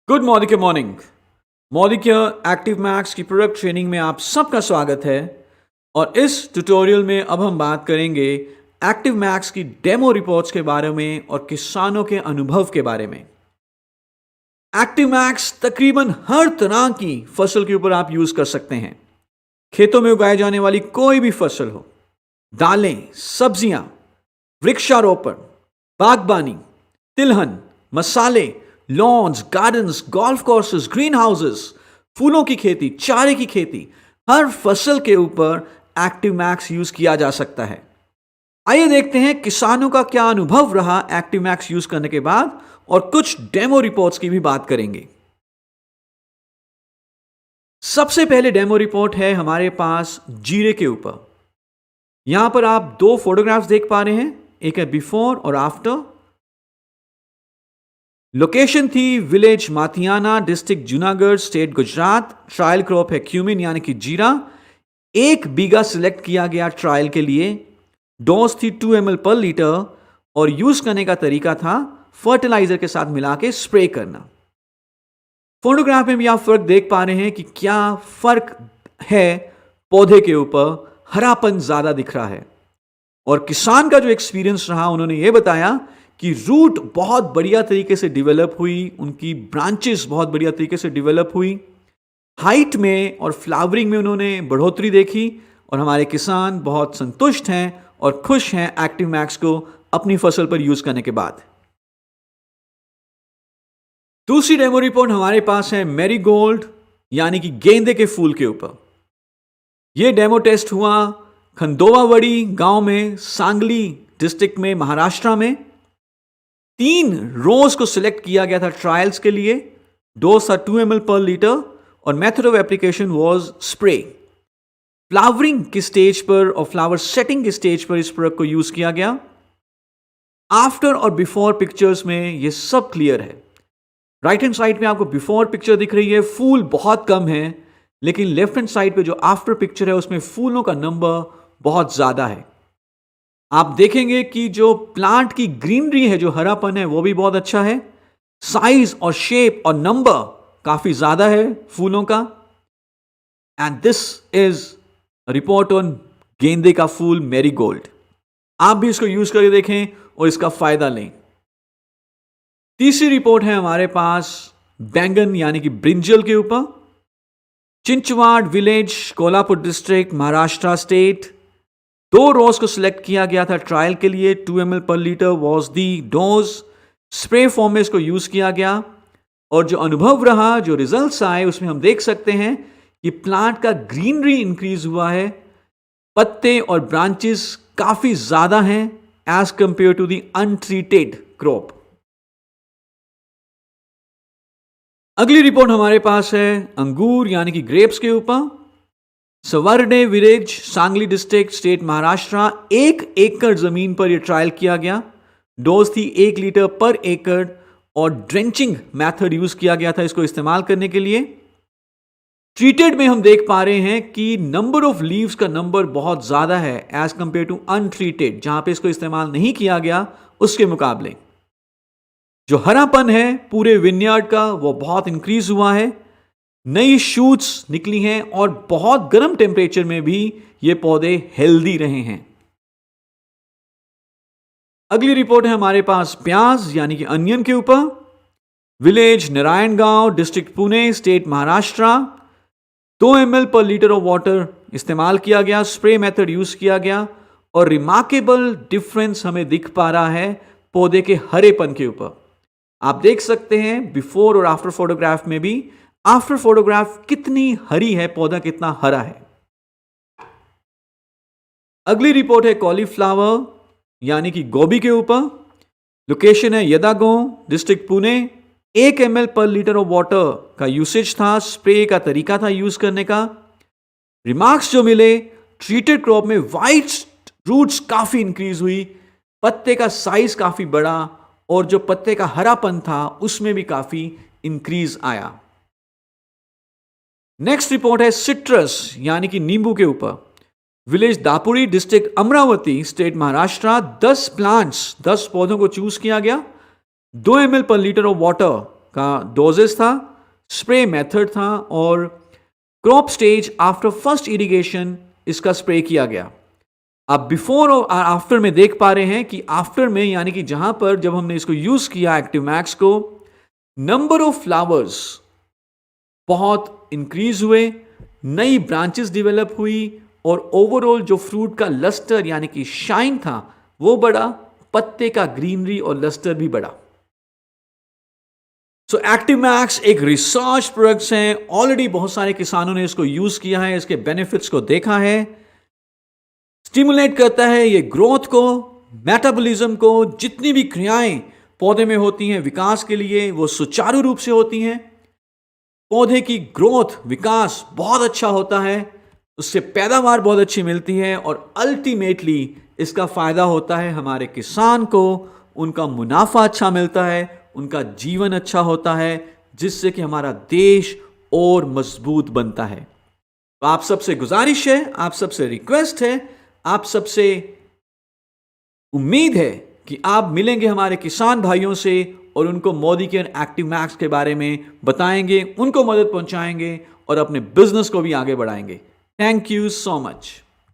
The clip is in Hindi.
Good morning morning morning active max की प्रोडक्ट ट्रेनिंग में आप सबका स्वागत है। और इस ट्यूटोरियल में अब हम बात करेंगे एक्टिव मैक्स की डेमो रिपोर्ट्स के बारे में और किसानों के अनुभव के बारे में। एक्टिव मैक्स तकरीबन हर तरह की फसल के ऊपर आप यूज कर सकते हैं। खेतों में उगाई जाने वाली कोई भी फसल हो, दालें, सब्जियां, वृक्षारोपण, बागबानी, तिलहन, मसाले, lawns, gardens, golf courses, green houses, फूलों की खेती, चारे की खेती, हर फसल के ऊपर एक्टिव मैक्स यूज किया जा सकता है। आइए देखते हैं किसानों का क्या अनुभव रहा एक्टिव मैक्स यूज करने के बाद, और कुछ डेमो रिपोर्ट्स की भी बात करेंगे। सबसे पहले डेमो रिपोर्ट है हमारे पास जीरे के ऊपर। यहां पर आप दो फोटोग्राफ्स देख पा रहे हैं, एक है बिफोर और आफ्टर। लोकेशन थी village Mathiyana, district Junagadh, state Gujarat. Trial crop है क्यूमिन यानी कि जीरा। 1 बीघा सिलेक्ट किया गया ट्रायल के लिए। डोज थी 2 ml पर लीटर और यूज करने का तरीका था फर्टिलाइजर के साथ मिला के स्प्रे करना। फोटोग्राफ में भी आप फर्क देख पा रहे हैं कि क्या फर्क है। पौधे के ऊपर हरापन ज्यादा दिख रहा है। और किसान का जो एक्सपीरियंस रहा, उन्होंने ये बताया कि रूट बहुत बढ़िया तरीके से डेवलप हुई, उनकी ब्रांचेस बहुत बढ़िया तरीके से डेवलप हुई, हाइट में और फ्लावरिंग में उन्होंने बढ़ोतरी देखी। और हमारे किसान बहुत संतुष्ट हैं और खुश हैं एक्टिव मैक्स को अपनी फसल पर यूज करने के बाद। दूसरी डेमो रिपोर्ट हमारे पास है मैरीगोल्ड यानी कि गेंदे के फूल के ऊपर। यह डेमो टेस्ट हुआ खंडोवावड़ी गांव में, सांगली डिस्ट्रिक्ट में, महाराष्ट्र में। 3 रोज को सिलेक्ट किया गया था ट्रायल्स के लिए। डोज था 2 ml पर लीटर और method of application was spray. Flowering की स्टेज पर और फ्लावर सेटिंग की स्टेज पर इस प्रोडक्ट को यूज किया गया। आफ्टर और बिफोर पिक्चर्स में यह सब क्लियर है। राइट हैंड साइड में आपको बिफोर पिक्चर दिख रही है, फूल बहुत कम है, लेकिन लेफ्ट हैंड साइड पे जो आफ्टर पिक्चर है उसमें फूलों का नंबर बहुत ज्यादा है। आप देखेंगे कि जो प्लांट की ग्रीनरी है, जो हरापन है, वो भी बहुत अच्छा है। साइज और शेप और नंबर काफी ज्यादा है फूलों का। And this is report on गेंदे का फूल मैरीगोल्ड। आप भी इसको यूज करके देखें और इसका फायदा लें। तीसरी रिपोर्ट है हमारे पास बैंगन यानी कि ब्रिंजल के ऊपर। Chinchwad village, Kolhapur district, Maharashtra state. 2 रोज को सिलेक्ट किया गया था ट्रायल के लिए। 2 ml पर litre was the dose. Spray form में इसको यूज किया गया। और जो अनुभव रहा, जो रिजल्ट्स आए, उसमें हम देख सकते हैं कि प्लांट का ग्रीनरी इंक्रीज हुआ है। पत्ते और ब्रांचेस काफी ज्यादा हैं as compare to the untreated crop. अगली रिपोर्ट हमारे पास है अंगूर यानी कि ग्रेप्स के ऊपर। Savarne village, Sangli district, state Maharashtra. 1 एकड़ जमीन पर यह ट्रायल किया गया। डोज थी 1 लीटर पर एकड़ और ड्रेंचिंग मेथड यूज किया गया था इसको इस्तेमाल करने के लिए। ट्रीटेड में हम देख पा रहे हैं कि नंबर ऑफ लीव्स का नंबर बहुत ज्यादा है एज कंपेयर टू अनट्रीटेड, जहां पे इसको इस्तेमाल नहीं किया गया उसके मुकाबले। जो हरापन है पूरे विनयार्ड का वो बहुत इंक्रीज हुआ है। नई शूट्स निकली हैं और बहुत गर्म टेम्परेचर में भी ये पौधे हेल्दी रहे हैं। अगली रिपोर्ट है हमारे पास प्याज यानी कि अनियन के ऊपर। विलेज नारायण गांव, district Pune, state Maharashtra. 2 ml पर लीटर ऑफ वाटर इस्तेमाल किया गया, स्प्रे मेथड यूज किया गया। और रिमार्केबल डिफरेंस हमें दिख पा रहा है पौधे के हरेपन के ऊपर। आप देख सकते हैं बिफोर और आफ्टर फोटोग्राफ में भी, आफ्टर फोटोग्राफ कितनी हरी है, पौधा कितना हरा है। अगली रिपोर्ट है कॉलीफ्लावर यानी कि गोभी के ऊपर। लोकेशन है यदागांव, डिस्ट्रिक्ट पुणे। 1 ml पर लीटर ऑफ वाटर का यूसेज था, स्प्रे का तरीका था यूज करने का। रिमार्क्स जो मिले, ट्रीटेड क्रॉप में वाइट रूट्स काफी इंक्रीज हुई, पत्ते का साइज काफी बड़ा और जो पत्ते का हरापन था उसमें भी काफी इंक्रीज आया। नेक्स्ट रिपोर्ट है सिट्रस यानी कि नींबू के ऊपर। Village Dapuri, district Amravati, state Maharashtra. 10 plants, 10 पौधों को चूज किया गया। 2 ml पर लीटर ऑफ वाटर का डोजेस था, स्प्रे मेथड था और crop stage after first irrigation इसका स्प्रे किया गया। आप बिफोर और आफ्टर में देख पा रहे हैं कि आफ्टर में यानी कि जहां पर जब हमने इसको यूज किया एक्टिव मैक्स को, नंबर ऑफ फ्लावर्स बहुत इंक्रीज हुए, नई ब्रांचेस डेवलप हुई और ओवरऑल जो फ्रूट का लस्टर यानी कि शाइन था वो बढ़ा, पत्ते का ग्रीनरी और लस्टर भी बढ़ा। सो एक्टिव मैक्स एक रिसर्च प्रोडक्ट्स हैं, ऑलरेडी बहुत सारे किसानों ने इसको यूज किया है, इसके बेनिफिट्स को देखा है। स्टिमुलेट करता है ये ग्रोथ को, मेटाबॉलिज्म को, जितनी भी क्रियाएं पौधे में होती हैं विकास के लिए वो सुचारू रूप से होती हैं। पौधे की ग्रोथ विकास बहुत अच्छा होता है, उससे पैदावार बहुत अच्छी मिलती है और अल्टीमेटली इसका फायदा होता है हमारे किसान को, उनका मुनाफा अच्छा मिलता है, उनका जीवन अच्छा होता है, जिससे कि हमारा देश और मजबूत बनता है। तो आप सबसे गुजारिश है, आप सबसे रिक्वेस्ट है, आप सबसे उम्मीद है कि आप मिलेंगे हमारे किसान भाइयों से और उनको मोदी के एक्टिव मैक्स के बारे में बताएंगे, उनको मदद पहुंचाएंगे और अपने बिजनेस को भी आगे बढ़ाएंगे। Thank you so much.